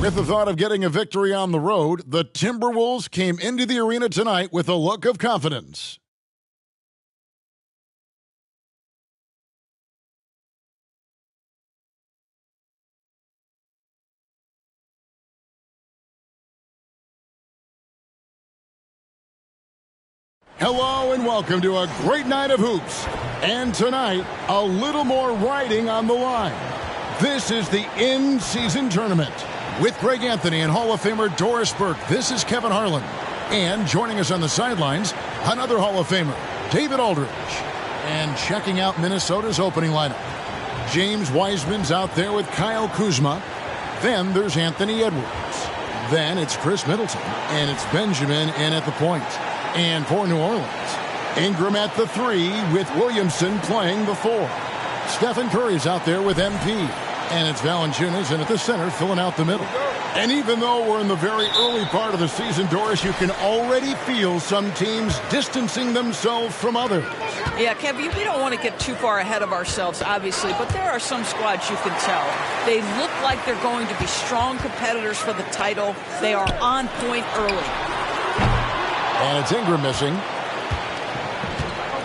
With the thought of getting a victory on the road, the Timberwolves came into the arena tonight with a look of confidence. Hello and welcome to a great night of hoops. And tonight, a little more riding on the line. This is the in-season tournament. With Greg Anthony and Hall of Famer Doris Burke, this is Kevin Harlan. And joining us on the sidelines, another Hall of Famer, David Aldridge. And checking out Minnesota's opening lineup, James Wiseman's out there with Kyle Kuzma. Then there's Anthony Edwards. Then it's Chris Middleton. And it's Benjamin in at the point. And for New Orleans, Ingram at the 3 with Williamson playing the 4. Stephen Curry's out there with MP. And it's Valanciunas in at the center filling out the middle. And even though we're in the very early part of the season, Doris, you can already feel some teams distancing themselves from others. Yeah, Kevin, we don't want to get too far ahead of ourselves, obviously, but there are some squads you can tell. They look like they're going to be strong competitors for the title. They are on point early. And it's Ingram missing.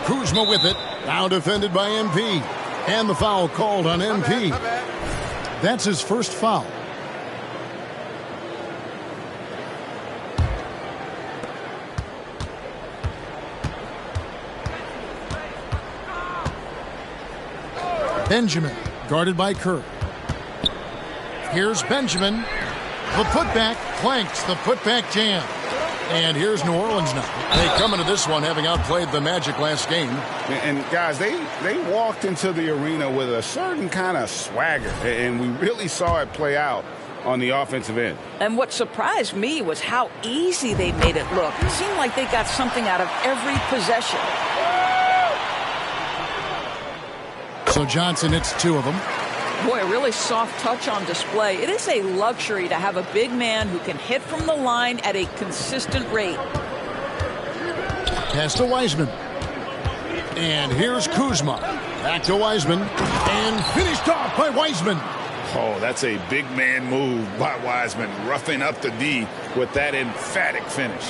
Kuzma with it. Now defended by MP. And the foul called on MP. That's his first foul. Benjamin, guarded by Kerr. Here's Benjamin. The putback clanks the putback jam. And here's New Orleans now. They come into this one having outplayed the Magic last game. And guys, they walked into the arena with a certain kind of swagger, and we really saw it play out on the offensive end. And what surprised me was how easy they made it look. It seemed like they got something out of every possession. So Johnson hits 2 of them. Boy, a really soft touch on display. It is a luxury to have a big man who can hit from the line at a consistent rate. Pass to Wiseman. And here's Kuzma. Back to Wiseman. And finished off by Wiseman. Oh, that's a big man move by Wiseman, roughing up the D with that emphatic finish.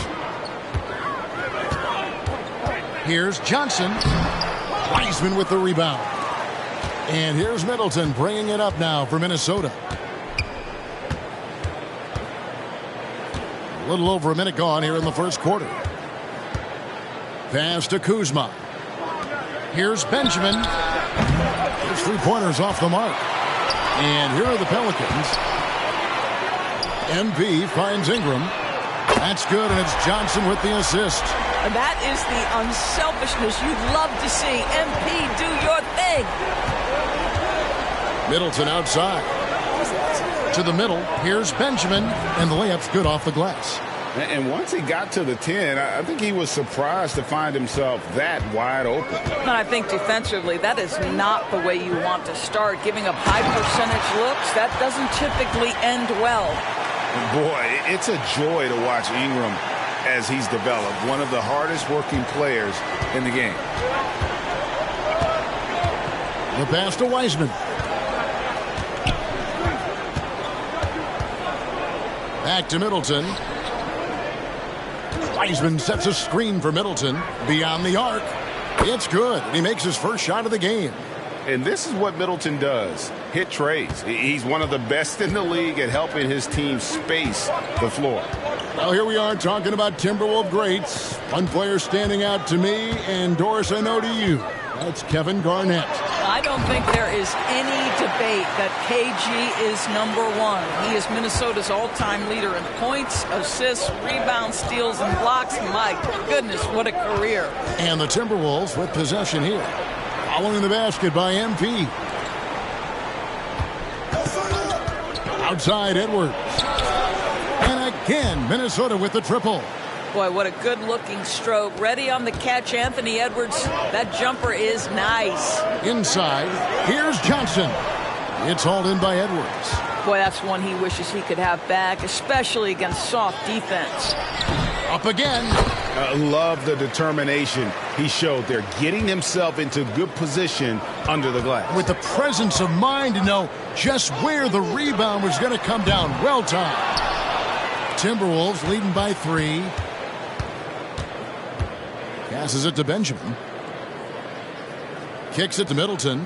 Here's Johnson. Wiseman with the rebound. And here's Middleton bringing it up now for Minnesota. A little over a minute gone here in the first quarter. Pass to Kuzma. Here's Benjamin. His 3-pointers off the mark. And here are the Pelicans. MP finds Ingram. That's good, and it's Johnson with the assist. And that is the unselfishness you'd love to see. MP, do your thing. Middleton outside. To the middle. Here's Benjamin. And the layup's good off the glass. And once he got to the 10, I think he was surprised to find himself that wide open. And I think defensively, that is not the way you want to start. Giving up high percentage looks, that doesn't typically end well. Boy, it's a joy to watch Ingram as he's developed. One of the hardest working players in the game. The pass to Wiseman. Back to Middleton. Wiseman sets a screen for Middleton. Beyond the arc. It's good. And he makes his first shot of the game. And this is what Middleton does. Hit trays. He's one of the best in the league at helping his team space the floor. Well, here we are talking about Timberwolves greats. One player standing out to me, and Doris, I know to you. That's Kevin Garnett. I don't think there is any debate that KG is #1. He is Minnesota's all-time leader in points, assists, rebounds, steals, and blocks. My goodness, what a career. And the Timberwolves with possession here. Following the basket by MP. Outside Edwards. And again, Minnesota with the triple. Boy, what a good-looking stroke. Ready on the catch, Anthony Edwards. That jumper is nice. Inside, here's Johnson. It's hauled in by Edwards. Boy, that's one he wishes he could have back, especially against soft defense. Up again. Love the determination he showed there, getting himself into good position under the glass. With the presence of mind to know just where the rebound was going to come down. Well timed. Timberwolves leading by 3. Passes it to Benjamin. Kicks it to Middleton.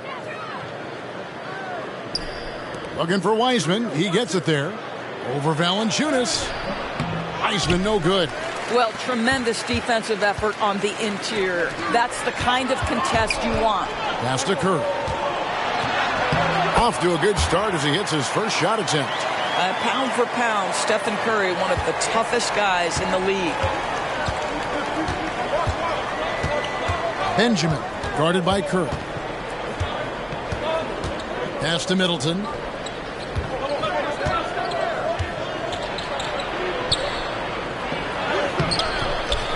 Looking for Wiseman. He gets it there. Over Valanciunas. Wiseman no good. Well, tremendous defensive effort on the interior. That's the kind of contest you want. Pass to Curry. Off to a good start as he hits his first shot attempt. Pound for pound, Stephen Curry, one of the toughest guys in the league. Benjamin, guarded by Curry. Pass to Middleton.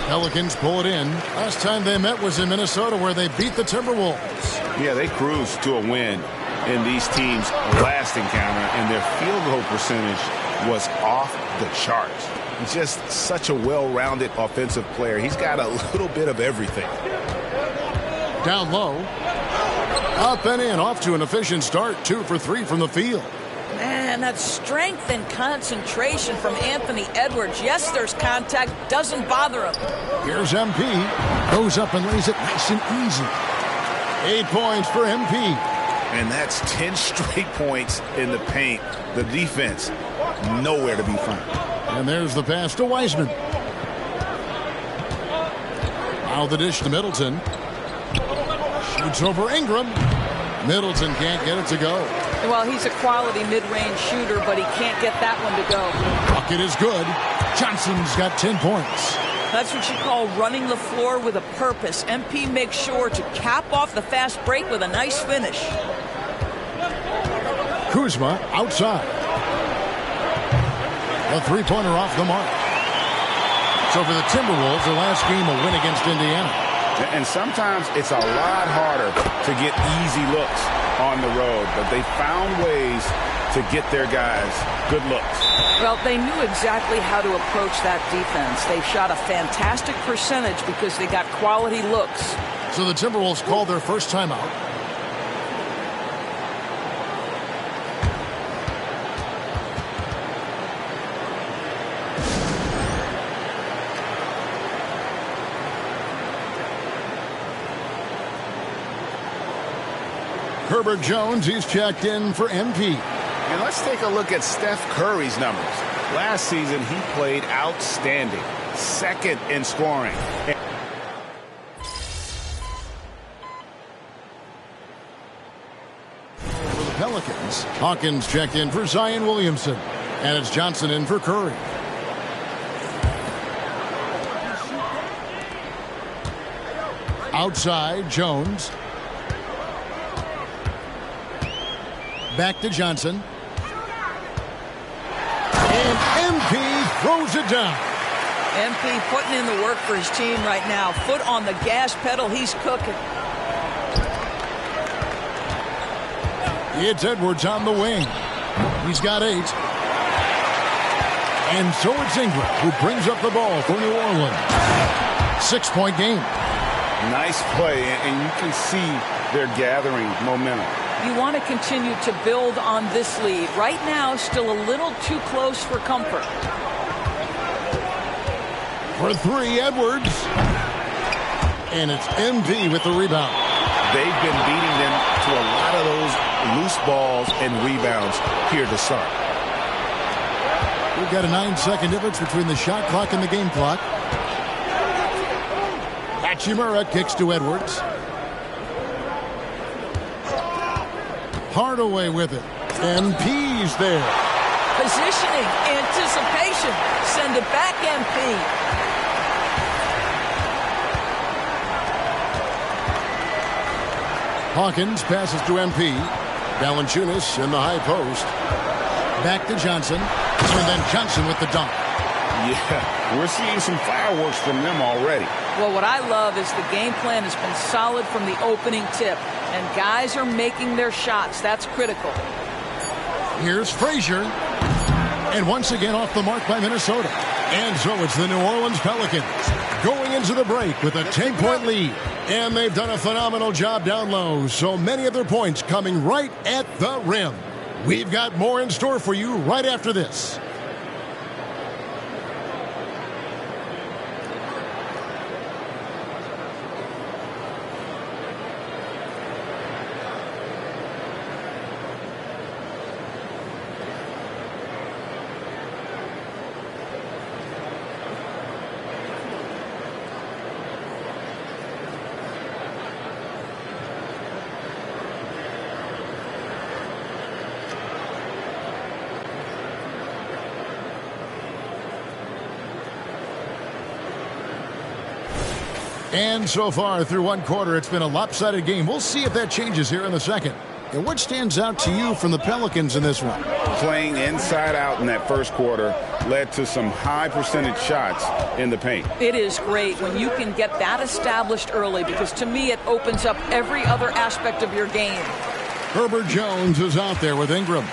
Pelicans pull it in. Last time they met was in Minnesota, where they beat the Timberwolves. Yeah, they cruised to a win in these teams' last encounter, and their field goal percentage was off the charts. Just such a well-rounded offensive player. He's got a little bit of everything. Down low. Up and in. Off to an efficient start. 2 for 3 from the field. Man, that strength and concentration from Anthony Edwards. Yes, there's contact. Doesn't bother him. Here's MP. Goes up and lays it nice and easy. 8 points for MP. And that's 10 straight points in the paint. The defense, nowhere to be found. And there's the pass to Wiseman. Now the dish to Middleton. Shoots over Ingram. Middleton can't get it to go. Well, he's a quality mid-range shooter, but he can't get that one to go. Bucket is good. Johnson's got 10 points. That's what you call running the floor with a purpose. MP makes sure to cap off the fast break with a nice finish. Kuzma outside. A three-pointer off the mark. So for the Timberwolves, their last game a win against Indiana. And sometimes it's a lot harder to get easy looks on the road, but they found ways to get their guys good looks. Well, they knew exactly how to approach that defense. They shot a fantastic percentage because they got quality looks. So the Timberwolves called their first timeout. Herbert Jones, he's checked in for MP. And let's take a look at Steph Curry's numbers. Last season, he played outstanding. Second in scoring. For the Pelicans, Hawkins checked in for Zion Williamson. And it's Johnson in for Curry. Outside, Jones. Back to Johnson. And MP throws it down. MP putting in the work for his team right now. Foot on the gas pedal. He's cooking. It's Edwards on the wing. He's got 8. And so it's Ingram who brings up the ball for New Orleans. 6-point game. Nice play, and you can see they're gathering momentum. You want to continue to build on this lead. Right now, still a little too close for comfort. For 3, Edwards. And it's MP with the rebound. They've been beating them to a lot of those loose balls and rebounds here to start. We've got a 9-second difference between the shot clock and the game clock. Hachimura kicks to Edwards. Hardaway with it. MP's there. Positioning, anticipation. Send it back, MP. Hawkins passes to MP. Valanciunas in the high post. Back to Johnson. And then Johnson with the dunk. Yeah, we're seeing some fireworks from them already. Well, what I love is the game plan has been solid from the opening tip. And guys are making their shots. That's critical. Here's Frazier. And once again off the mark by Minnesota. And so it's the New Orleans Pelicans going into the break with a 10-point lead. And they've done a phenomenal job down low, so many of their points coming right at the rim. We've got more in store for you right after this. And so far through one quarter, it's been a lopsided game. We'll see if that changes here in the second. And what stands out to you from the Pelicans in this one? Playing inside out in that first quarter led to some high percentage shots in the paint. It is great when you can get that established early, because to me it opens up every other aspect of your game. Herbert Jones is out there with Ingram.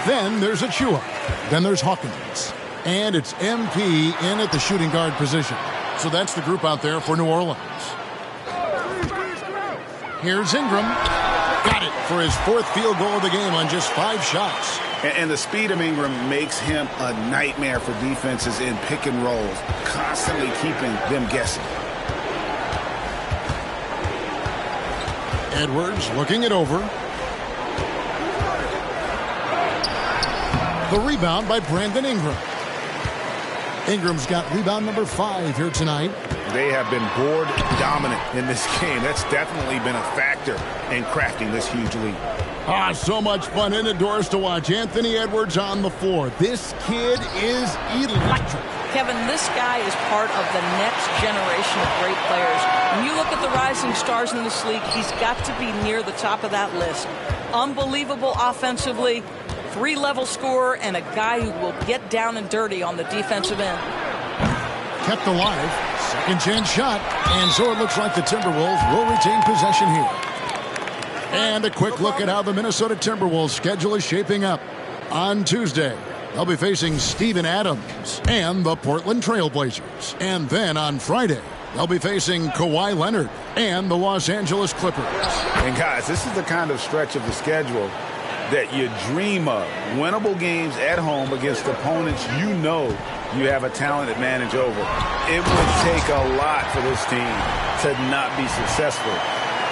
Then there's Achua. Then there's Hawkins. And it's MP in at the shooting guard position. So that's the group out there for New Orleans. Here's Ingram. Got it for his fourth field goal of the game on just 5 shots. And the speed of Ingram makes him a nightmare for defenses in pick and rolls, constantly keeping them guessing. Edwards looking it over. The rebound by Brandon Ingram. Ingram's got rebound number 5 here tonight. They have been board dominant in this game. That's definitely been a factor in crafting this huge lead. So much fun indoors to watch. Anthony Edwards on the floor. This kid is electric. Kevin, this guy is part of the next generation of great players. When you look at the rising stars in this league, he's got to be near the top of that list. Unbelievable offensively. 3-level scorer, and a guy who will get down and dirty on the defensive end. Kept alive. Second chance shot. And so it looks like the Timberwolves will retain possession here. And a quick look at how the Minnesota Timberwolves schedule is shaping up. On Tuesday, they'll be facing Steven Adams and the Portland Trail Blazers. And then on Friday, they'll be facing Kawhi Leonard and the Los Angeles Clippers. And guys, this is the kind of stretch of the schedule that you dream of. Winnable games at home against opponents you know you have a talent advantage over. It would take a lot for this team to not be successful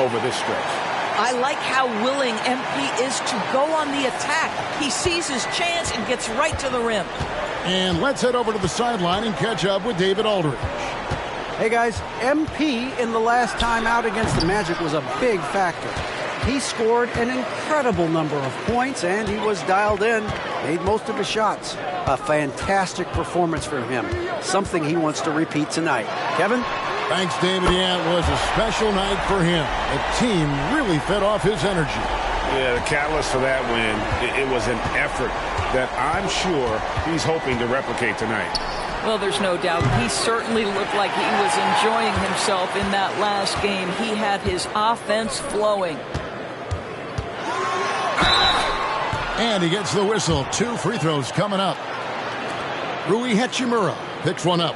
over this stretch. I like how willing MP is to go on the attack. He sees his chance and gets right to the rim. And let's head over to the sideline and catch up with David Aldridge. Hey guys, MP in the last time out against the Magic was a big factor. He scored an incredible number of points, and he was dialed in, made most of his shots. A fantastic performance from him, something he wants to repeat tonight. Kevin? Thanks, David. Yeah, it was a special night for him. The team really fed off his energy. Yeah, the catalyst for that win, it was an effort that I'm sure he's hoping to replicate tonight. Well, there's no doubt. He certainly looked like he was enjoying himself in that last game. He had his offense flowing. And he gets the whistle. 2 free throws coming up. Rui Hachimura picks one up.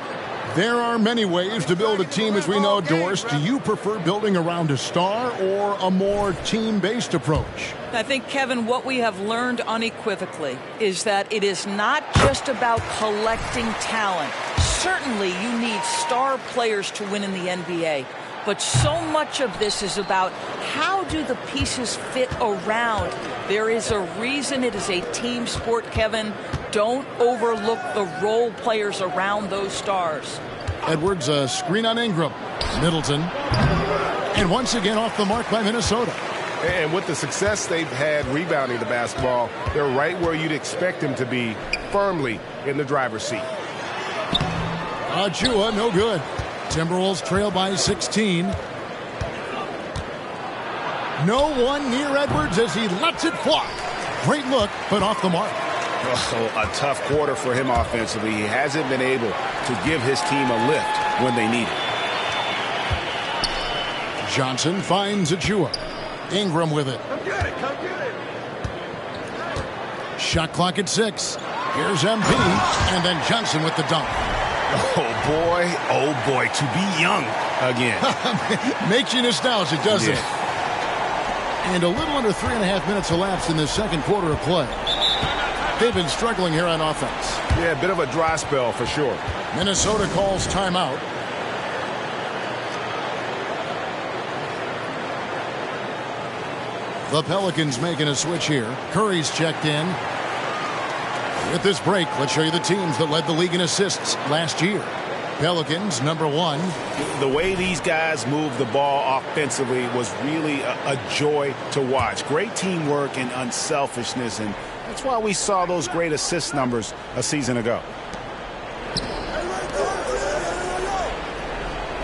There are many ways to build a team, as we know, Doris. Do you prefer building around a star or a more team-based approach? I think, Kevin, what we have learned unequivocally is that it is not just about collecting talent. Certainly, you need star players to win in the NBA. But so much of this is about how do the pieces fit around. There is a reason it is a team sport, Kevin. Don't overlook the role players around those stars. Edwards, a screen on Ingram. Middleton. And once again off the mark by Minnesota. And with the success they've had rebounding the basketball, they're right where you'd expect them to be, firmly in the driver's seat. Achua, no good. Timberwolves trail by 16. No one near Edwards as he lets it fly. Great look, but off the mark. Oh, a tough quarter for him offensively. He hasn't been able to give his team a lift when they need it. Johnson finds Achua. Ingram with it. Come get it, come get it. Shot clock at 6. Here's MP, and then Johnson with the dunk. Oh boy, to be young again. Makes you nostalgic, doesn't it? And a little under 3.5 minutes elapsed in the second quarter of play. They've been struggling here on offense. Yeah, a bit of a dry spell for sure. Minnesota calls timeout. The Pelicans making a switch here. Curry's checked in. With this break, let's show you the teams that led the league in assists last year. Pelicans, number 1. The way these guys move the ball offensively was really a joy to watch. Great teamwork and unselfishness, and that's why we saw those great assist numbers a season ago.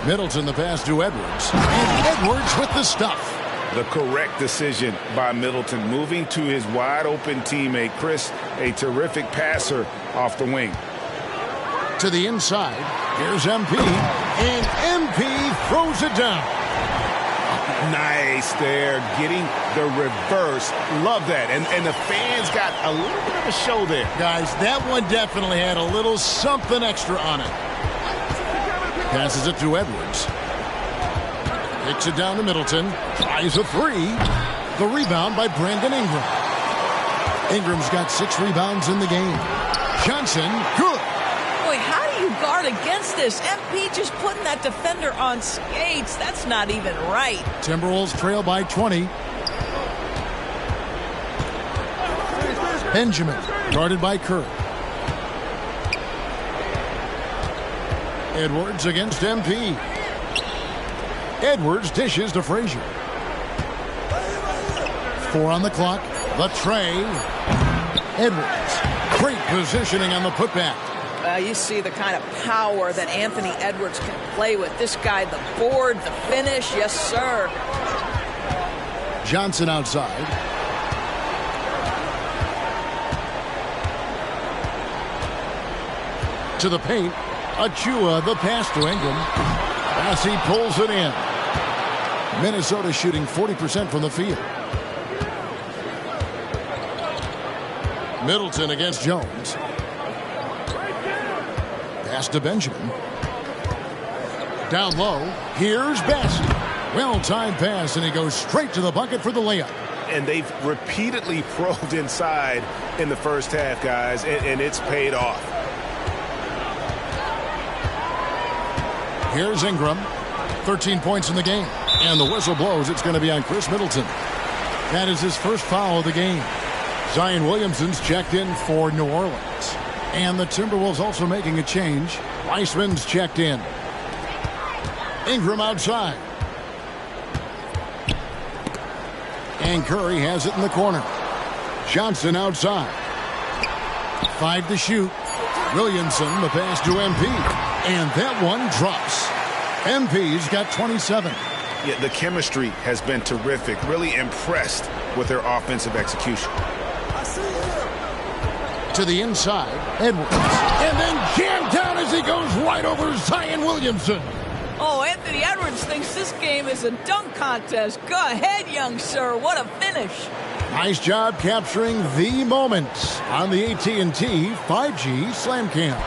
Middleton the pass to Edwards. And Edwards with the stuff. The correct decision by Middleton, moving to his wide-open teammate, Chris, a terrific passer off the wing. To the inside, here's MP, and MP throws it down. Nice there, getting the reverse. Love that, and the fans got a little bit of a show there. Guys, that one definitely had a little something extra on it. Passes it to Edwards. Kicks it down to Middleton. Tries a 3. The rebound by Brandon Ingram. Ingram's got 6 rebounds in the game. Johnson, good. Boy, how do you guard against this? MP just putting that defender on skates. That's not even right. Timberwolves trail by 20. Benjamin, guarded by Curry. Edwards against MP. Edwards dishes to Frazier. 4 on the clock. The tray. Edwards. Great positioning on the putback. You see the kind of power that Anthony Edwards can play with. This guy, the board, the finish, yes, sir. Johnson outside. To the paint. Achua, the pass to Ingram. As he pulls it in. Minnesota shooting 40% from the field. Middleton against Jones. Pass to Benjamin. Down low. Here's Bassey. Well-timed pass, and he goes straight to the bucket for the layup. And they've repeatedly probed inside in the first half, guys, and it's paid off. Here's Ingram. 13 points in the game. And the whistle blows. It's going to be on Chris Middleton. That is his first foul of the game. Zion Williamson's checked in for New Orleans. And the Timberwolves also making a change. Weissman's checked in. Ingram outside. And Curry has it in the corner. Johnson outside. 5 to shoot. Williamson, the pass to MP. And that one drops. MP's got 27. Yeah, the chemistry has been terrific. Really impressed with their offensive execution. To the inside, Edwards. And then jammed down as he goes right over Zion Williamson. Oh, Anthony Edwards thinks this game is a dunk contest. Go ahead, young sir. What a finish. Nice job capturing the moment on the AT&T 5G Slam Cam.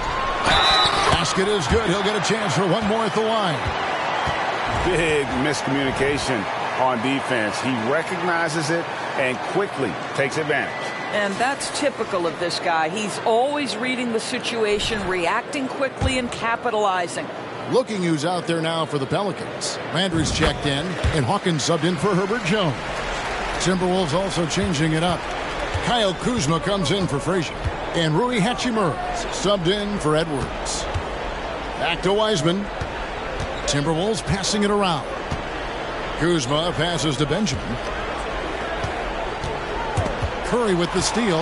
Basket is good. He'll get a chance for one more at the line. Big miscommunication on defense. He recognizes it and quickly takes advantage. And that's typical of this guy. He's always reading the situation, reacting quickly, and capitalizing. Looking who's out there now for the Pelicans. Landry's checked in, and Hawkins subbed in for Herbert Jones. Timberwolves also changing it up. Kyle Kuzma comes in for Frazier. And Rui Hachimura subbed in for Edwards. Back to Wiseman. Timberwolves passing it around. Kuzma passes to Benjamin. Curry with the steal.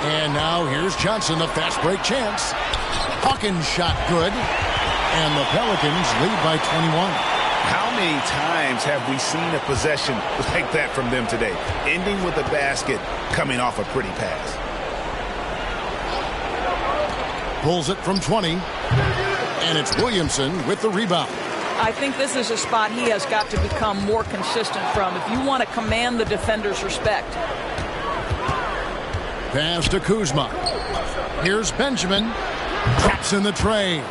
And now here's Johnson, the fast break chance. Hawkins shot good. And the Pelicans lead by 21. How many times have we seen a possession like that from them today? Ending with a basket, coming off a pretty pass. Pulls it from 20. And it's Williamson with the rebound. I think this is a spot he has got to become more consistent from if you want to command the defender's respect. Pass to Kuzma. Here's Benjamin. Traps in the tray.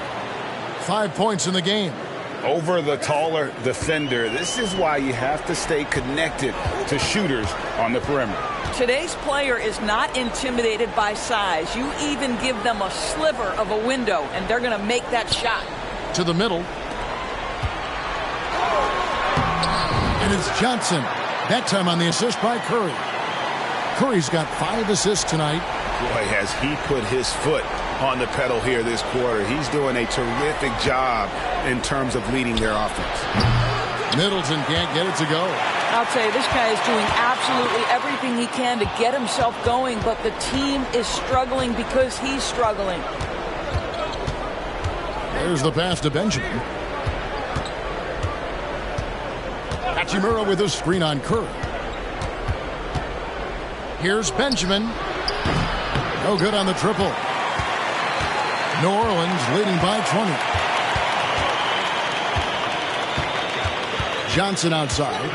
5 points in the game. Over the taller defender. This is why you have to stay connected to shooters on the perimeter. Today's player is not intimidated by size. You even give them a sliver of a window, and they're going to make that shot. To the middle. And it's Johnson. That time on the assist by Curry. Curry's got 5 assists tonight. Boy, has he put his foot on the pedal here this quarter. He's doing a terrific job in terms of leading their offense. Middleton can't get it to go. I'll tell you, this guy is doing absolutely everything he can to get himself going, but the team is struggling because he's struggling. There's the pass to Benjamin. Hachimura with a screen on Curry. Here's Benjamin. No good on the triple. New Orleans leading by 20. Johnson outside.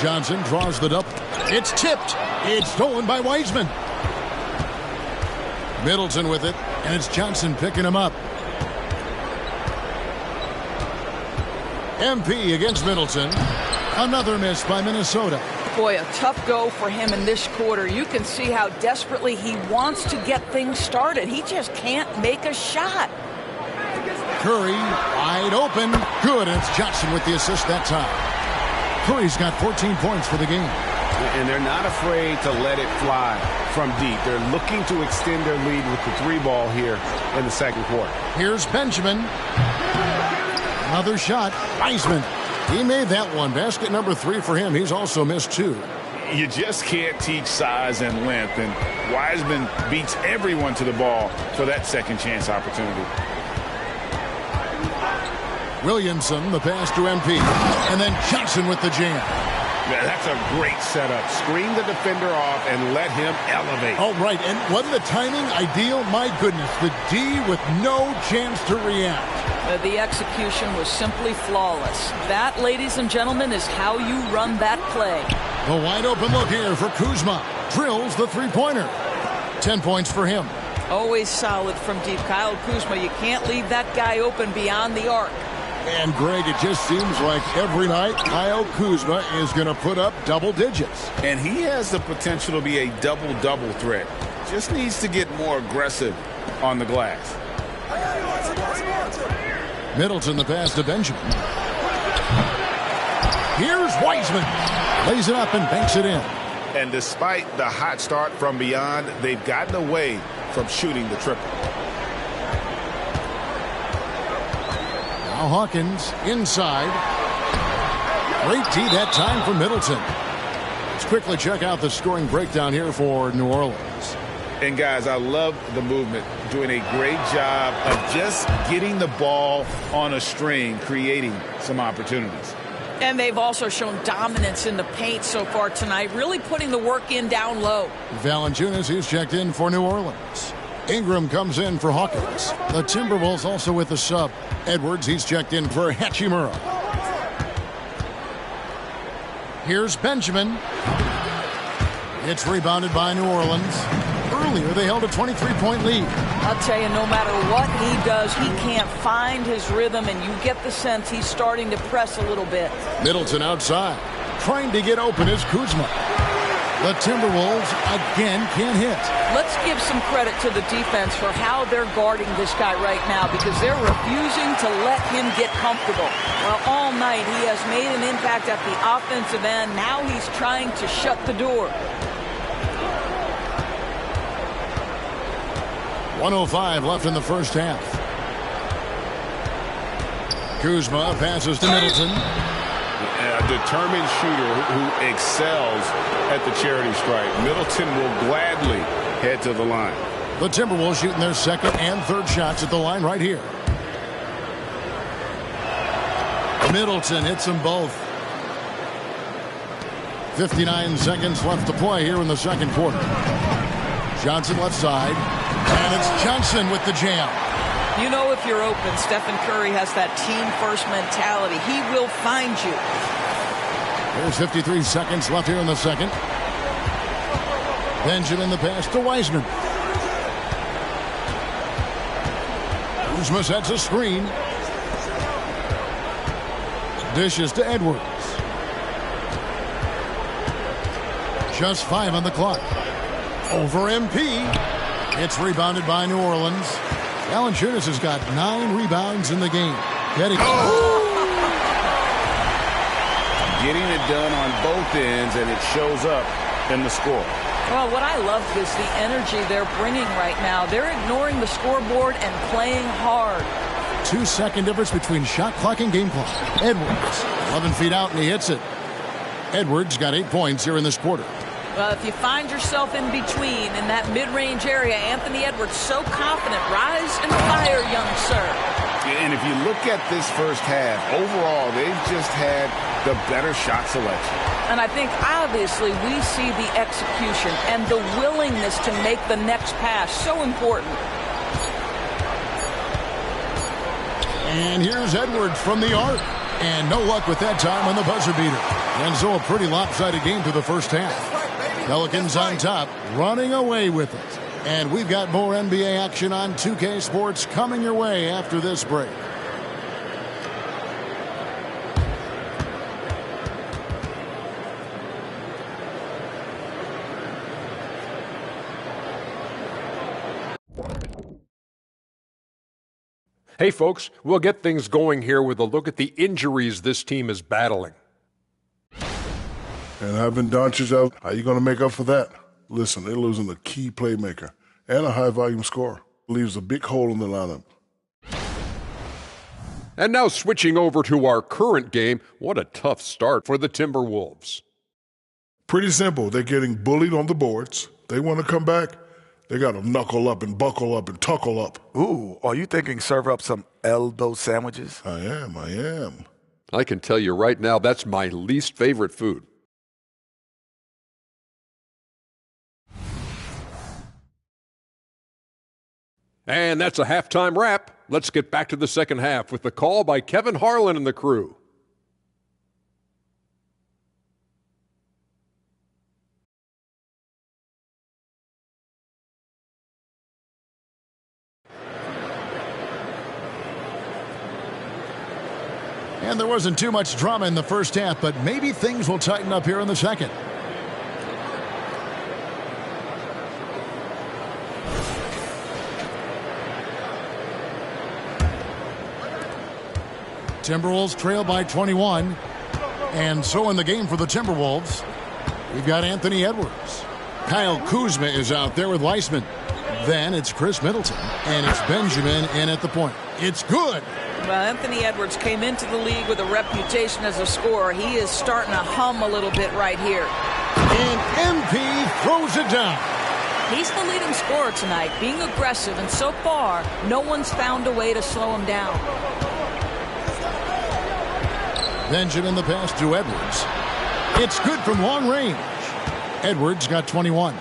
Johnson draws the double. It's tipped. It's stolen by Wiseman. Middleton with it, and it's Johnson picking him up. MP against Middleton. Another miss by Minnesota. Boy, a tough go for him in this quarter. You can see how desperately he wants to get things started. He just can't make a shot. Curry wide open. Good. And it's Johnson with the assist that time. Curry's got 14 points for the game. And they're not afraid to let it fly from deep. They're looking to extend their lead with the 3 ball here in the second quarter. Here's Benjamin. Another shot. Wiseman. He made that one. Basket number 3 for him. He's also missed 2. You just can't teach size and length, and Wiseman beats everyone to the ball for that second chance opportunity. Williamson, the pass to MP. And then Johnson with the jam. Yeah, that's a great setup. Screen the defender off and let him elevate. Oh, right. And wasn't the timing ideal? My goodness. The D with no chance to react. The execution was simply flawless. That, ladies and gentlemen, is how you run that play. A wide open look here for Kuzma. Drills the 3-pointer. 10 points for him. Always solid from deep. Kyle Kuzma, you can't leave that guy open beyond the arc. And, Greg, it just seems like every night Kyle Kuzma is going to put up double digits. And he has the potential to be a double-double threat. Just needs to get more aggressive on the glass. Middleton, the pass to Benjamin. Here's Wiseman. Lays it up and banks it in. And despite the hot start from beyond, they've gotten away from shooting the triple. Now Hawkins inside. Great D that time for Middleton. Let's quickly check out the scoring breakdown here for New Orleans. And guys, I love the movement. Doing a great job of just getting the ball on a string, creating some opportunities. And they've also shown dominance in the paint so far tonight, really putting the work in down low. Valanciunas, he's checked in for New Orleans. Ingram comes in for Hawkins. The Timberwolves also with the sub. Edwards, he's checked in for Hachimura. Here's Benjamin. It's rebounded by New Orleans. Earlier, they held a 23-point lead. I'll tell you, no matter what he does, he can't find his rhythm, and you get the sense he's starting to press a little bit. Middleton outside. Trying to get open is Kuzma. The Timberwolves again can't hit. Let's give some credit to the defense for how they're guarding this guy right now, because they're refusing to let him get comfortable. Well, all night he has made an impact at the offensive end. Now he's trying to shut the door. 1:05 left in the first half. Kuzma passes to Middleton. A determined shooter who excels at the charity stripe. Middleton will gladly head to the line. The Timberwolves shooting their second and third shots at the line right here. Middleton hits them both. 59 seconds left to play here in the second quarter. Johnson left side. And it's Johnson with the jam. You know, if you're open, Stephen Curry has that team-first mentality. He will find you. There's 53 seconds left here in the second. Benjamin the pass to Wiseman. Kuzma sets a screen. Dishes to Edwards. Just 5 on the clock. Over MP. It's rebounded by New Orleans. Valanciunas has got 9 rebounds in the game. Getting it done on both ends, and it shows up in the score. Well, what I love is the energy they're bringing right now. They're ignoring the scoreboard and playing hard. 2-second difference between shot clock and game clock. Edwards, 11 feet out, and he hits it. Edwards got 8 points here in this quarter. Well, if you find yourself in between in that mid-range area, Anthony Edwards so confident. Rise and fire, young sir. And if you look at this first half, overall, they've just had the better shot selection. And I think, obviously, we see the execution and the willingness to make the next pass so important. And here's Edwards from the arc. And no luck with that time on the buzzer beater. And so a pretty lopsided game through the first half. Pelicans on top, running away with it. And we've got more NBA action on 2K Sports coming your way after this break. Hey folks, we'll get things going here with a look at the injuries this team is battling. And having Doncic out, how you going to make up for that? Listen, they're losing a key playmaker and a high-volume scorer. Leaves a big hole in the lineup. And now switching over to our current game, what a tough start for the Timberwolves. Pretty simple. They're getting bullied on the boards. They want to come back. They got to knuckle up and buckle up and tuckle up. Ooh, are you thinking serve up some elbow sandwiches? I am. I can tell you right now, that's my least favorite food. And that's a halftime wrap. Let's get back to the second half with the call by Kevin Harlan and the crew. And there wasn't too much drama in the first half, but maybe things will tighten up here in the second. Timberwolves trail by 21. And so in the game for the Timberwolves, we've got Anthony Edwards. Kyle Kuzma is out there with Weissman. Then it's Chris Middleton. And it's Benjamin in at the point. It's good. Well, Anthony Edwards came into the league with a reputation as a scorer. He is starting to hum a little bit right here. And MP throws it down. He's the leading scorer tonight, being aggressive, and so far, no one's found a way to slow him down. Benjamin the pass to Edwards. It's good from long range. Edwards got 21.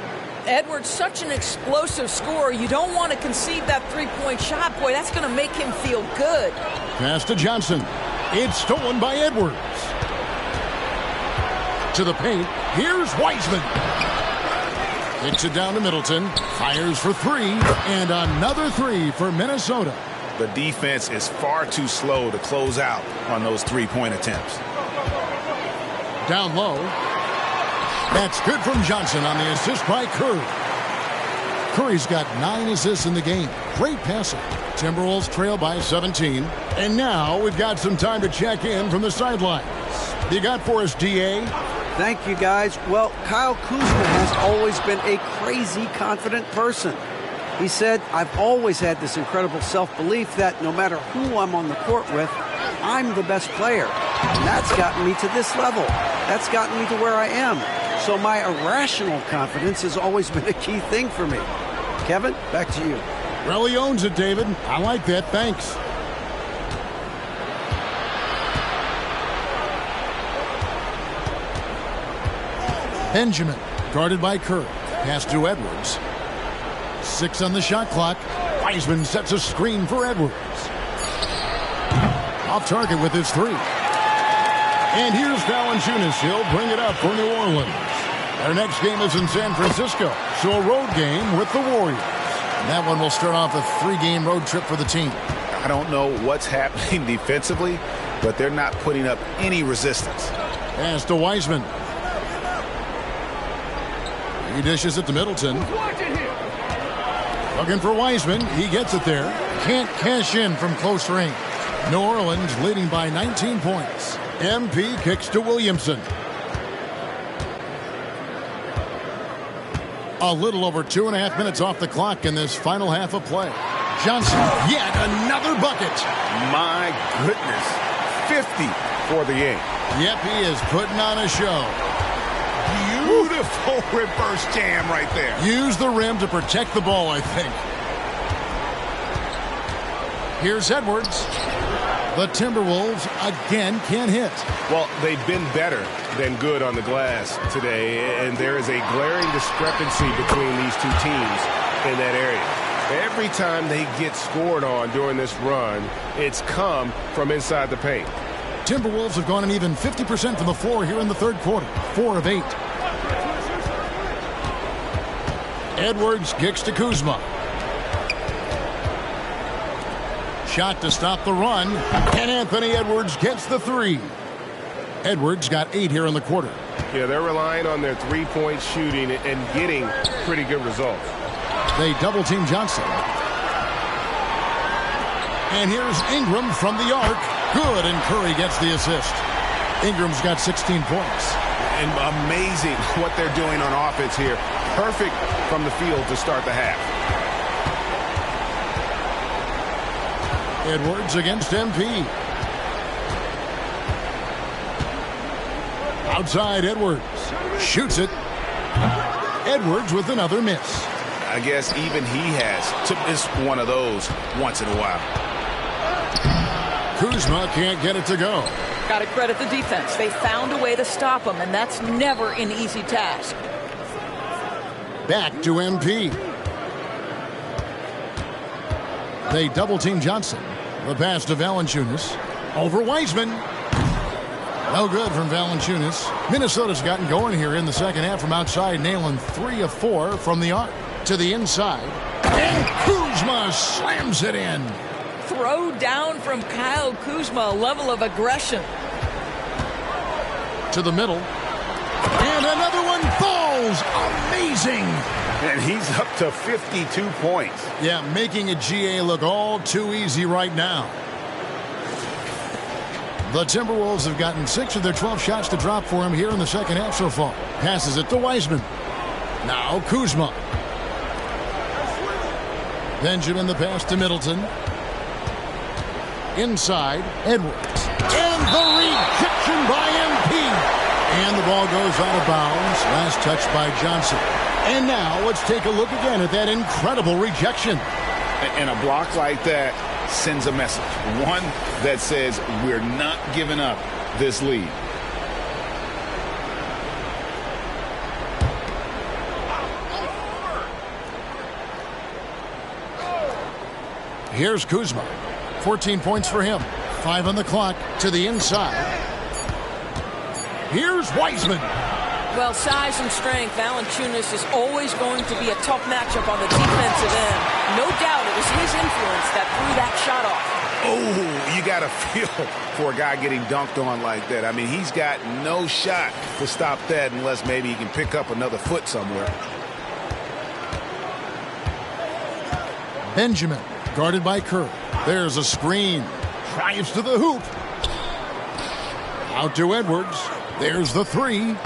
Edwards, such an explosive scorer. You don't want to concede that three-point shot. Boy, that's going to make him feel good. Pass to Johnson. It's stolen by Edwards. To the paint. Here's Weissman. Hits it down to Middleton. Fires for 3. And another 3 for Minnesota. The defense is far too slow to close out on those three-point attempts. Down low. That's good from Johnson on the assist by Curry. Curry's got 9 assists in the game. Great passing. Timberwolves trail by 17. And now we've got some time to check in from the sidelines. You got for us, D.A.? Thank you, guys. Well, Kyle Kuzma has always been a crazy confident person. He said, I've always had this incredible self-belief that no matter who I'm on the court with, I'm the best player. And that's gotten me to this level. That's gotten me to where I am. So my irrational confidence has always been a key thing for me. Kevin, back to you. Well, he owns it, David. I like that. Thanks. Benjamin, guarded by Curry. Pass to Edwards. 6 on the shot clock. Weissman sets a screen for Edwards. Off target with his 3. And here's Valanciunas. He'll bring it up for New Orleans. Their next game is in San Francisco, so a road game with the Warriors. And that one will start off a 3-game road trip for the team. I don't know what's happening defensively, but they're not putting up any resistance. Pass to Wiseman. He dishes it to Middleton. Looking for Wiseman. He gets it there. Can't cash in from close range. New Orleans leading by 19 points. MP kicks to Williamson. A little over 2.5 minutes off the clock in this final half of play. Johnson, yet another bucket. My goodness. 50 for the game. Yep, he is putting on a show. Beautiful reverse jam right there. Use the rim to protect the ball, I think. Here's Edwards. The Timberwolves again can't hit. Well, they've been better than good on the glass today, and there is a glaring discrepancy between these two teams in that area. Every time they get scored on during this run, it's come from inside the paint. Timberwolves have gone an even 50% from the floor here in the third quarter. 4 of 8. Edwards kicks to Kuzma. Shot to stop the run, and Anthony Edwards gets the 3. Edwards got 8 here in the quarter. Yeah, they're relying on their three-point shooting and getting pretty good results. They double-team Johnson. And here's Ingram from the arc. Good, and Curry gets the assist. Ingram's got 16 points. And amazing what they're doing on offense here. Perfect from the field to start the half. Edwards against MP. Outside Edwards. Shoots it. Edwards with another miss. I guess even he has to miss one of those once in a while. Kuzma can't get it to go. Got to credit the defense. They found a way to stop him, and that's never an easy task. Back to MP. They double-team Johnson. The pass to Valanciunas. Over Wiseman. No good from Valanciunas. Minnesota's gotten going here in the second half from outside, nailing 3 of 4 from the arc. To the inside. And Kuzma slams it in. Throw down from Kyle Kuzma, a level of aggression. To the middle. And another one falls. Amazing. And he's up to 52 points. Yeah, making a GA look all too easy right now. The Timberwolves have gotten 6 of their 12 shots to drop for him here in the second half so far. Passes it to Wiseman. Now Kuzma. Benjamin the pass to Middleton. Inside, Edwards. And the rejection by MP. And the ball goes out of bounds. Last touch by Johnson. And now let's take a look again at that incredible rejection. And a block like that sends a message. One that says we're not giving up this lead. Here's Kuzma. 14 points for him. 5 on the clock. To the inside. Here's Wiseman. Well, size and strength, Valanciunas is always going to be a tough matchup on the defensive end. No doubt it was his influence that threw that shot off. Oh, you got to feel for a guy getting dunked on like that. I mean, he's got no shot to stop that unless maybe he can pick up another foot somewhere. Benjamin, guarded by Kerr. There's a screen. Drives to the hoop. Out to Edwards. There's the 3.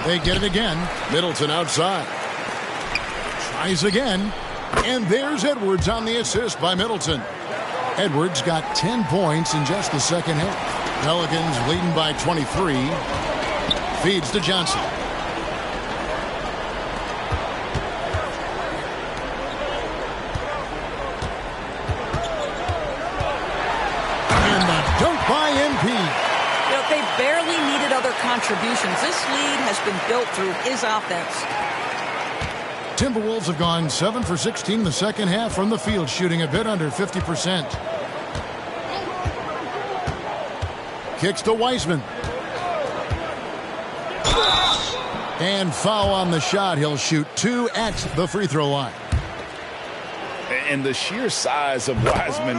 They get it again. Middleton outside. Tries again. And there's Edwards on the assist by Middleton. Edwards got 10 points in just the second half. Pelicans leading by 23. Feeds to Johnson. And the dunk by MP. They barely needed other contributions. This lead has been built through his offense. Timberwolves have gone 7 for 16 the second half from the field, shooting a bit under 50%. Kicks to Wiseman. And foul on the shot. He'll shoot 2 at the free throw line. And the sheer size of Wiseman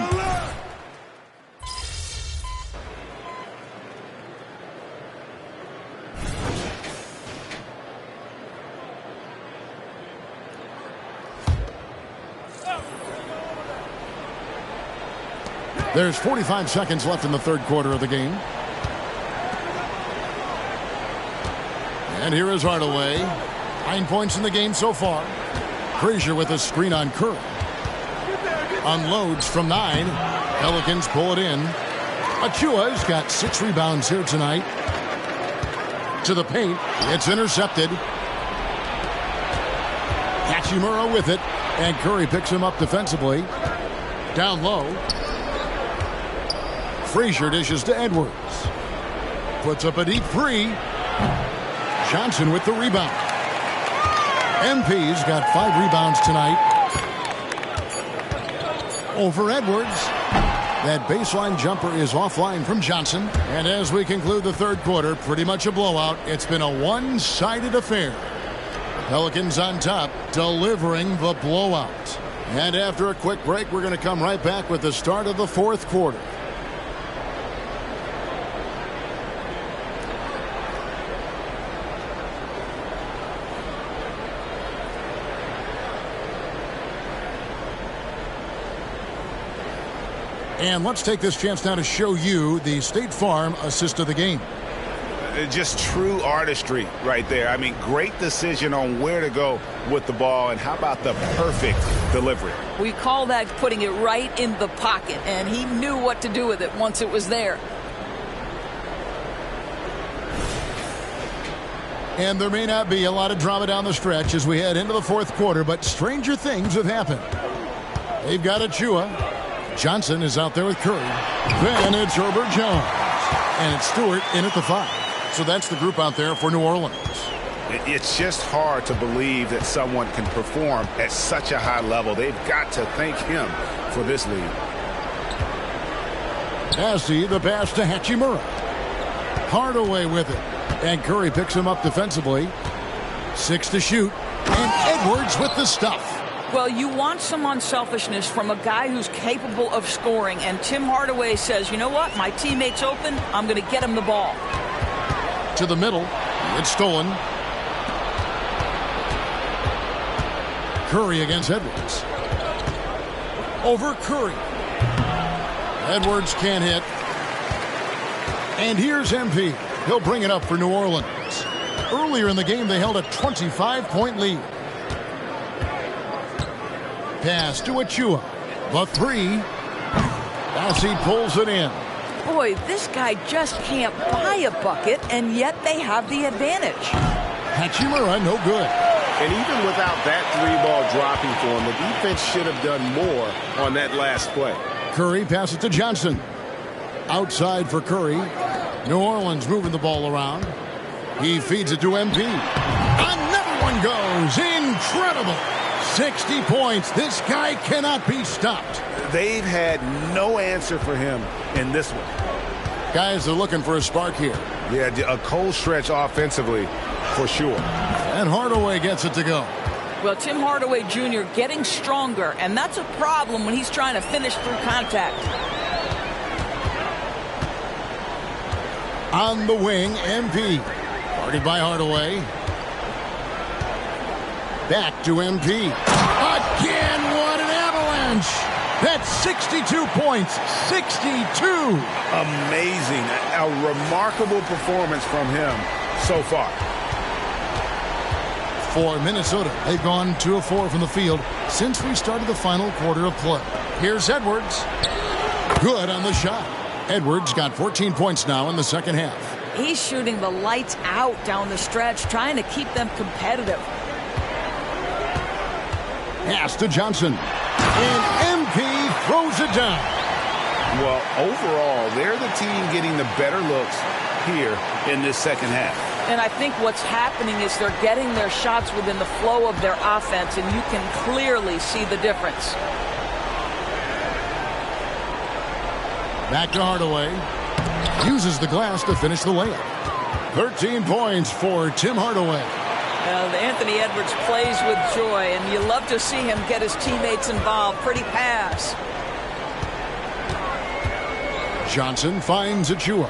There's 45 seconds left in the third quarter of the game. And here is Hardaway. 9 points in the game so far. Frazier with a screen on Curry. Unloads from 9. Pelicans pull it in. Achua's got 6 rebounds here tonight. To the paint. It's intercepted. Hachimura with it. And Curry picks him up defensively. Down low. Frazier dishes to Edwards. Puts up a deep three. Johnson with the rebound. MP's got 5 rebounds tonight. Over Edwards. That baseline jumper is offline from Johnson. And as we conclude the third quarter, pretty much a blowout. It's been a one-sided affair. Pelicans on top, delivering the blowout. And after a quick break, we're going to come right back with the start of the fourth quarter. And let's take this chance now to show you the State Farm assist of the game. Just true artistry right there. I mean, great decision on where to go with the ball, and how about the perfect delivery? We call that putting it right in the pocket, and he knew what to do with it once it was there. And there may not be a lot of drama down the stretch as we head into the fourth quarter, but stranger things have happened. They've got Achua. Johnson is out there with Curry. Then it's Herbert Jones. And it's Stewart in at the 5. So that's the group out there for New Orleans. It's just hard to believe that someone can perform at such a high level. They've got to thank him for this lead. Passy, the pass to Hachimura. Hardaway with it. And Curry picks him up defensively. 6 to shoot. And Edwards with the stuff. Well, you want some unselfishness from a guy who's capable of scoring. And Tim Hardaway says, you know what? My teammate's open. I'm going to get him the ball. To the middle. It's stolen. Curry against Edwards. Over Curry. Edwards can't hit. And here's MP. He'll bring it up for New Orleans. Earlier in the game, they held a 25-point lead. Pass to Achua. The 3. As he pulls it in. Boy, this guy just can't buy a bucket, and yet they have the advantage. Hachimura, no good. And even without that 3-ball dropping for him, the defense should have done more on that last play. Curry passes to Johnson. Outside for Curry. New Orleans moving the ball around. He feeds it to MP. Another one goes. Incredible. 60 points. This guy cannot be stopped. They've had no answer for him in this one. Guys are looking for a spark here. Yeah, a cold stretch offensively for sure. And Hardaway gets it to go. Well, Tim Hardaway Jr. getting stronger, and that's a problem when he's trying to finish through contact. On the wing, MP. Guarded by Hardaway. Back to MP. Again, what an avalanche! That's 62 points. 62! Amazing. A remarkable performance from him so far. For Minnesota, they've gone 2 of 4 from the field since we started the final quarter of play. Here's Edwards. Good on the shot. Edwards got 14 points now in the second half. He's shooting the lights out down the stretch, trying to keep them competitive. Pass to Johnson. And MP throws it down. Well, overall, they're the team getting the better looks here in this second half. And I think what's happening is they're getting their shots within the flow of their offense, and you can clearly see the difference. Back to Hardaway. Uses the glass to finish the layup. 13 points for Tim Hardaway. Anthony Edwards plays with joy, and you love to see him get his teammates involved. Pretty pass. Johnson finds Achua.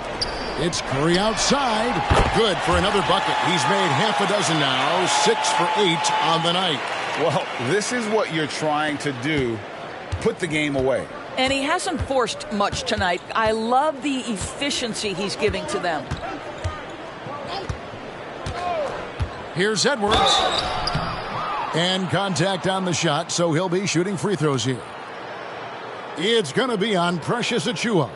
It's Curry outside. Good for another bucket. He's made half a dozen now. 6 for 8 on the night. Well, this is what you're trying to do. Put the game away. And he hasn't forced much tonight. I love the efficiency he's giving to them. Here's Edwards. And contact on the shot, so he'll be shooting free throws here. It's going to be on Precious Achiuwa.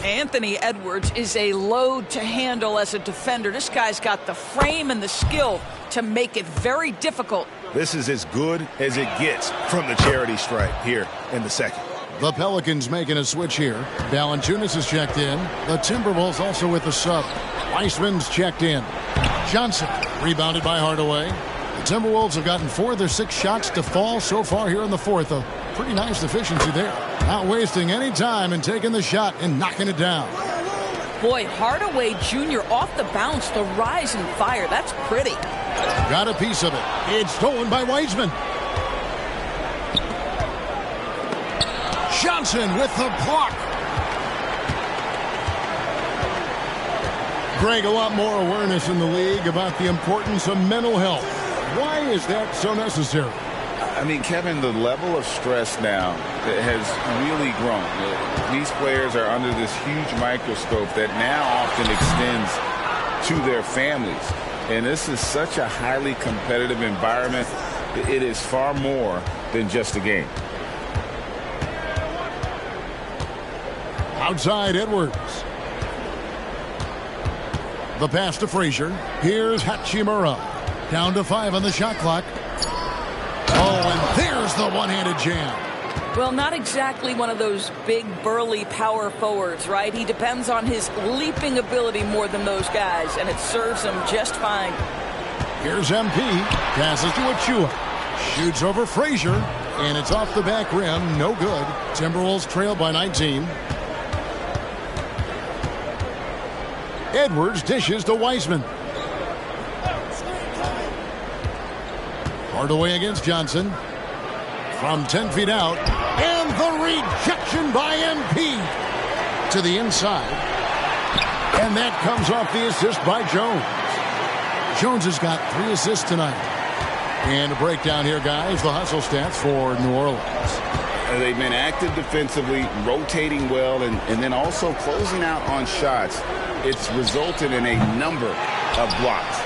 Anthony Edwards is a load to handle as a defender. This guy's got the frame and the skill to make it very difficult. This is as good as it gets from the charity stripe here in the second. The Pelicans making a switch here. Valanciunas is checked in. The Timberwolves also with the sub. Weissman's checked in. Johnson rebounded by Hardaway. The Timberwolves have gotten 4 of their 6 shots to fall so far here in the fourth. A pretty nice efficiency there. Not wasting any time and taking the shot and knocking it down. Boy, Hardaway Jr. off the bounce, the rise and fire. That's pretty. Got a piece of it. It's stolen by Weissman. Johnson with the block. Greg, a lot more awareness in the league about the importance of mental health. Why is that so necessary? I mean, Kevin, the level of stress now has really grown. These players are under this huge microscope that now often extends to their families. And this is such a highly competitive environment. It is far more than just a game. Outside Edwards. The pass to Frazier. Here's Hachimura. Down to 5 on the shot clock. Oh, and there's the one-handed jam. Well, not exactly one of those big, burly power forwards, right? He depends on his leaping ability more than those guys, and it serves him just fine. Here's MP. Passes to Achiuwa. Shoots over Frazier, and it's off the back rim. No good. Timberwolves trail by 19. Edwards dishes to Weissman. Hardaway against Johnson. From 10 feet out. And the rejection by MP. To the inside. And that comes off the assist by Jones. Jones has got 3 assists tonight. And a breakdown here, guys. The hustle stats for New Orleans. They've been active defensively, rotating well, and then also closing out on shots. It's resulted in a number of blocks.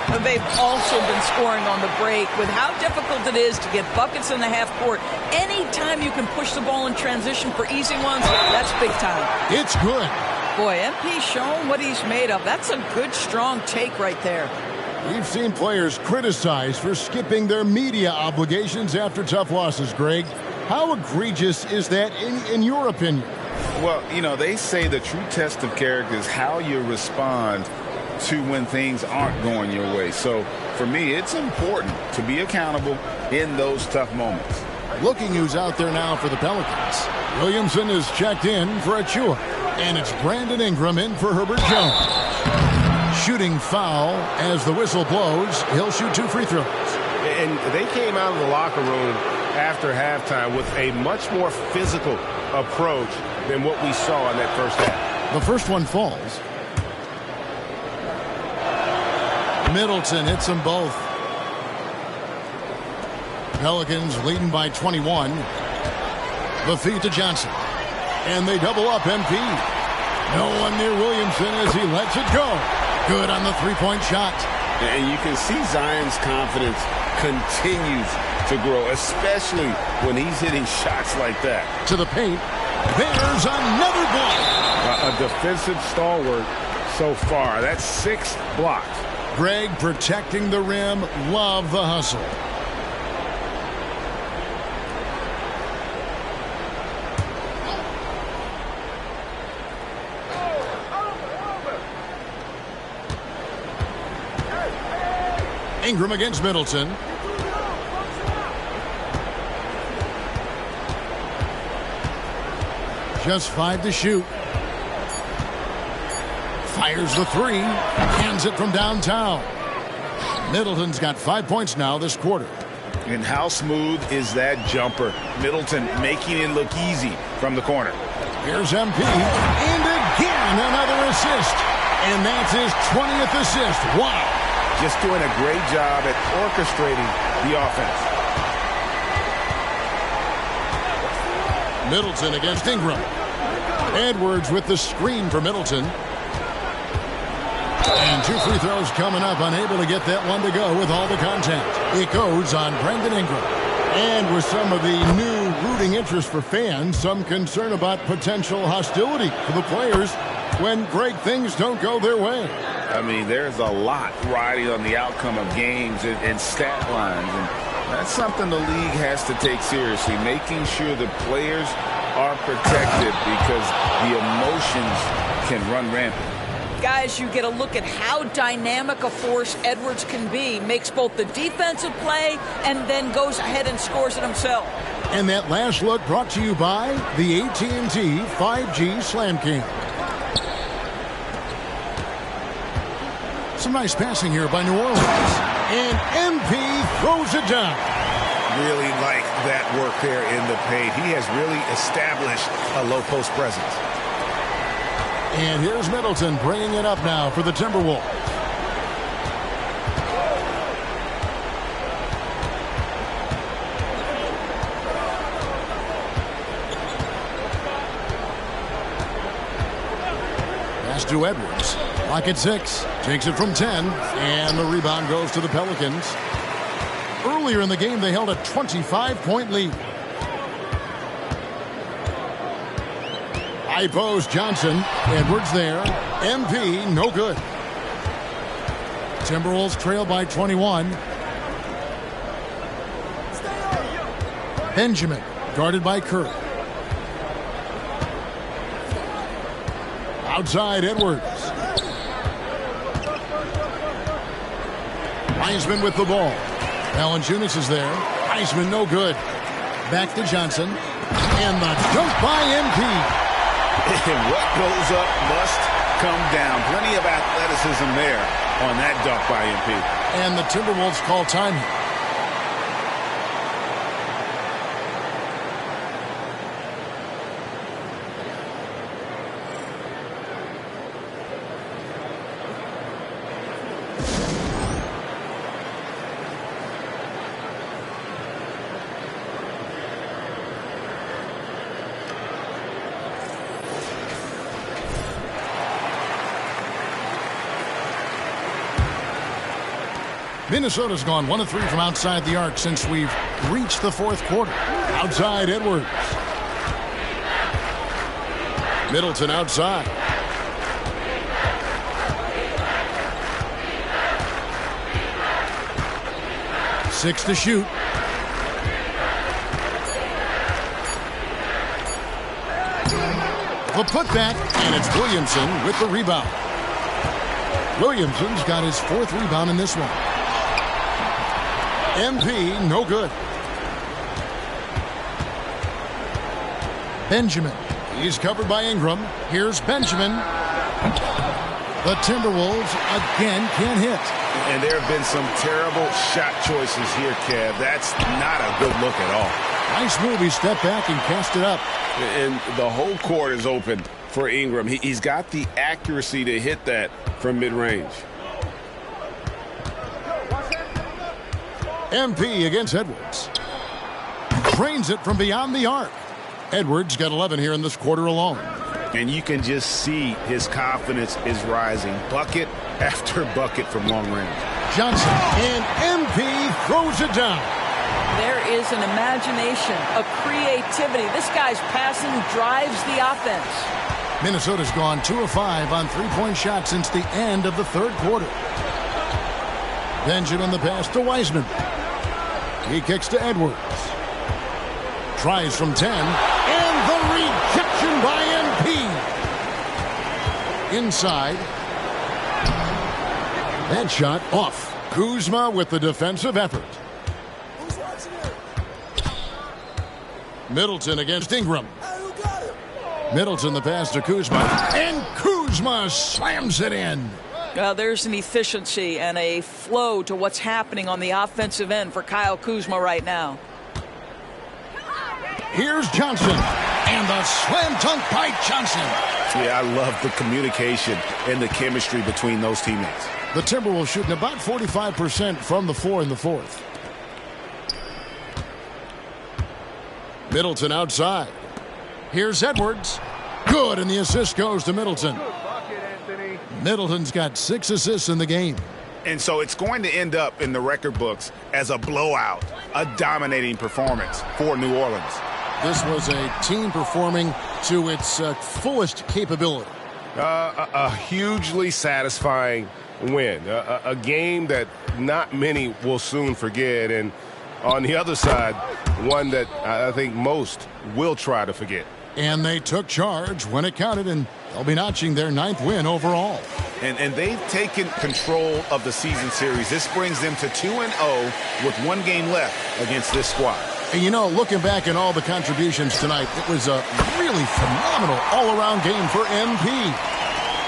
But they've also been scoring on the break. With how difficult it is to get buckets in the half court, anytime you can push the ball in transition for easy ones, that's big time. It's good. Boy, MP's shown what he's made of. That's a good, strong take right there. We've seen players criticized for skipping their media obligations after tough losses, Greg. How egregious is that in your opinion? Well, you know, they say the true test of character is how you respond to when things aren't going your way. So, for me, it's important to be accountable in those tough moments. Looking who's out there now for the Pelicans. Williamson is checked in for Achiuwa. And it's Brandon Ingram in for Herbert Jones. Shooting foul as the whistle blows. He'll shoot 2 free throws. And they came out of the locker room after halftime with a much more physical approach than what we saw in that first half. The first one falls. Middleton hits them both. Pelicans leading by 21. The feed to Johnson. And they double up MP. No one near Williamson as he lets it go. Good on the three-point shot. And you can see Zion's confidence continues to grow, especially when he's hitting shots like that. To the paint. There's another block. A defensive stalwart so far. That's 6 blocks. Greg protecting the rim. Love the hustle. Ingram against Middleton. Just 5 to shoot. Fires the 3. Hands it from downtown. Middleton's got 5 points now this quarter. And how smooth is that jumper? Middleton making it look easy from the corner. Here's MP. And again, another assist. And that's his 20th assist. Wow. Just doing a great job at orchestrating the offense. Middleton against Ingram. Edwards with the screen for Middleton. And 2 free throws coming up, unable to get that one to go with all the contact. It goes on Brandon Ingram. And with some of the new rooting interest for fans, some concern about potential hostility for the players when great things don't go their way. I mean, there's a lot riding on the outcome of games and stat lines. And that's something the league has to take seriously, making sure the players are protected because the emotions can run rampant. Guys, you get a look at how dynamic a force Edwards can be. Makes both the defensive play and then goes ahead and scores it himself. And that last look brought to you by the AT&T 5G Slam King. Some nice passing here by New Orleans. And MP throws it down. Really like that work there in the paint. He has really established a low post presence. And here's Middleton bringing it up now for the Timberwolves. Pass to Edwards. Clock at 6. Takes it from 10. And the rebound goes to the Pelicans. Earlier in the game, they held a 25-point lead. High post, Johnson. Edwards there. MP, no good. Timberwolves trail by 21. Benjamin, guarded by Curry. Outside, Edwards. Wiseman with the ball. Valanciunas is there. Wiseman, no good. Back to Johnson. And the dunk by MP. And what goes up must come down. Plenty of athleticism there on that dunk by MP. And the Timberwolves call time here. Minnesota's gone 1 of 3 from outside the arc since we've reached the fourth quarter. Outside, Edwards. Middleton outside. Six to shoot. The putback, and it's Williamson with the rebound. Williamson's got his 4th rebound in this one. MP, no good. Benjamin. He's covered by Ingram. Here's Benjamin. The Timberwolves again can't hit. And there have been some terrible shot choices here, Kev. That's not a good look at all. Nice move. He stepped back and cast it up. And the whole court is open for Ingram. He's got the accuracy to hit that from mid-range. MP against Edwards. Drains it from beyond the arc. Edwards got 11 here in this quarter alone. And you can just see his confidence is rising. Bucket after bucket from long range. Johnson, and MP throws it down. There is an imagination, a creativity. This guy's passing drives the offense. Minnesota's gone 2 of 5 on three-point shots since the end of the third quarter. Benjamin the pass to Wiseman. He kicks to Edwards. Tries from 10. And the rejection by MP. Inside. That shot off. Kuzma with the defensive effort. Middleton against Ingram. Middleton the pass to Kuzma. And Kuzma slams it in. There's an efficiency and a flow to what's happening on the offensive end for Kyle Kuzma right now. Here's Johnson. And the slam dunk by Johnson. Yeah, I love the communication and the chemistry between those teammates. The Timberwolves shooting about 45% from the floor in the fourth. Middleton outside. Here's Edwards. Good, and the assist goes to Middleton. Good bucket, Anthony. Middleton's got 6 assists in the game. And so it's going to end up in the record books as a blowout, a dominating performance for New Orleans. This was a team performing to its fullest capability. A hugely satisfying win. A game that not many will soon forget. And on the other side, one that I think most will try to forget. And they took charge when it counted, and they'll be notching their 9th win overall. And they've taken control of the season series. This brings them to 2-0 with 1 game left against this squad. And you know, looking back at all the contributions tonight, it was a really phenomenal all-around game for MP.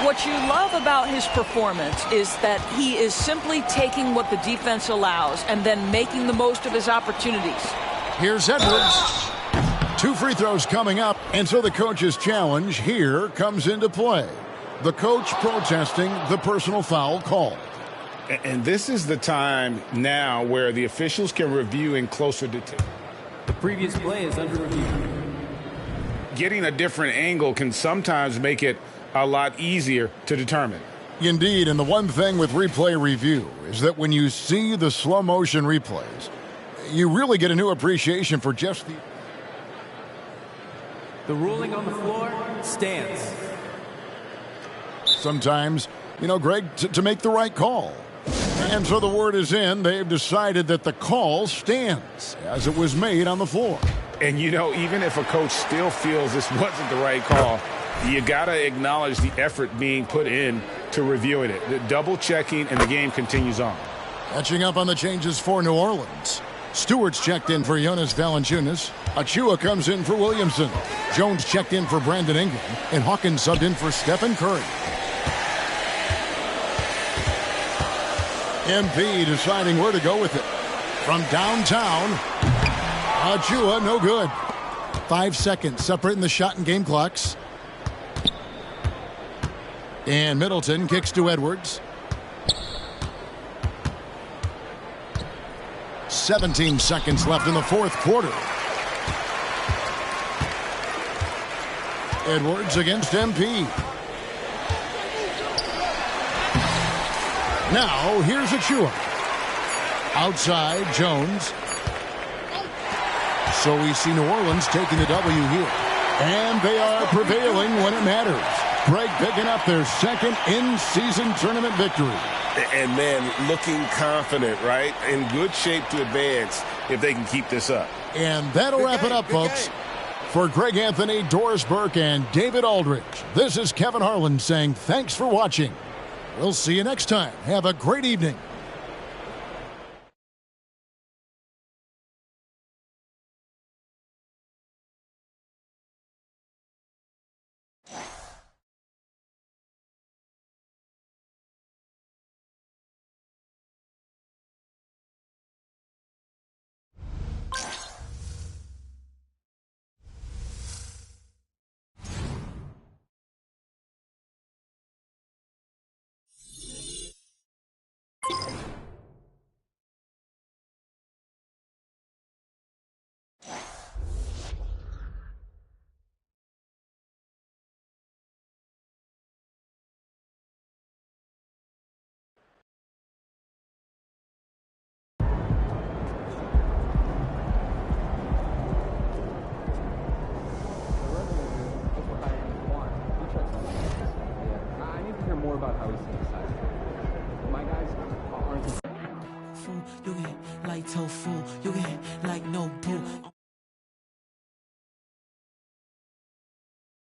What you love about his performance is that he is simply taking what the defense allows and then making the most of his opportunities. Here's Edwards. 2 free throws coming up, and so the coach's challenge here comes into play. The coach protesting the personal foul call. And this is the time now where the officials can review in closer detail. The previous play is under review. Getting a different angle can sometimes make it a lot easier to determine. Indeed, and the one thing with replay review is that when you see the slow motion replays, you really get a new appreciation for just the... The ruling on the floor stands. Sometimes, you know, Greg, to make the right call. And so the word is in. They've decided that the call stands as it was made on the floor. And, you know, even if a coach still feels this wasn't the right call, you got to acknowledge the effort being put in to reviewing it. The double checking, and the game continues on. Catching up on the changes for New Orleans. Stewart's checked in for Jonas Valanciunas. Achua comes in for Williamson. Jones checked in for Brandon Ingram. And Hawkins subbed in for Stephen Curry. MP deciding where to go with it. From downtown, Achua, no good. 5 seconds separating the shot and game clocks. And Middleton kicks to Edwards. 17 seconds left in the 4th quarter. Edwards against MP. Now, here's Achua. Outside, Jones. So we see New Orleans taking the W here. And they are prevailing when it matters. Greg picking up their 2nd in-season tournament victory. And, man, looking confident, right? In good shape to advance if they can keep this up. And that'll wrap it up, folks. For Greg Anthony, Doris Burke, and David Aldridge, this is Kevin Harlan saying thanks for watching. We'll see you next time. Have a great evening. About how he synthesized it. My guys aren't. You get like tofu, you get like no boo.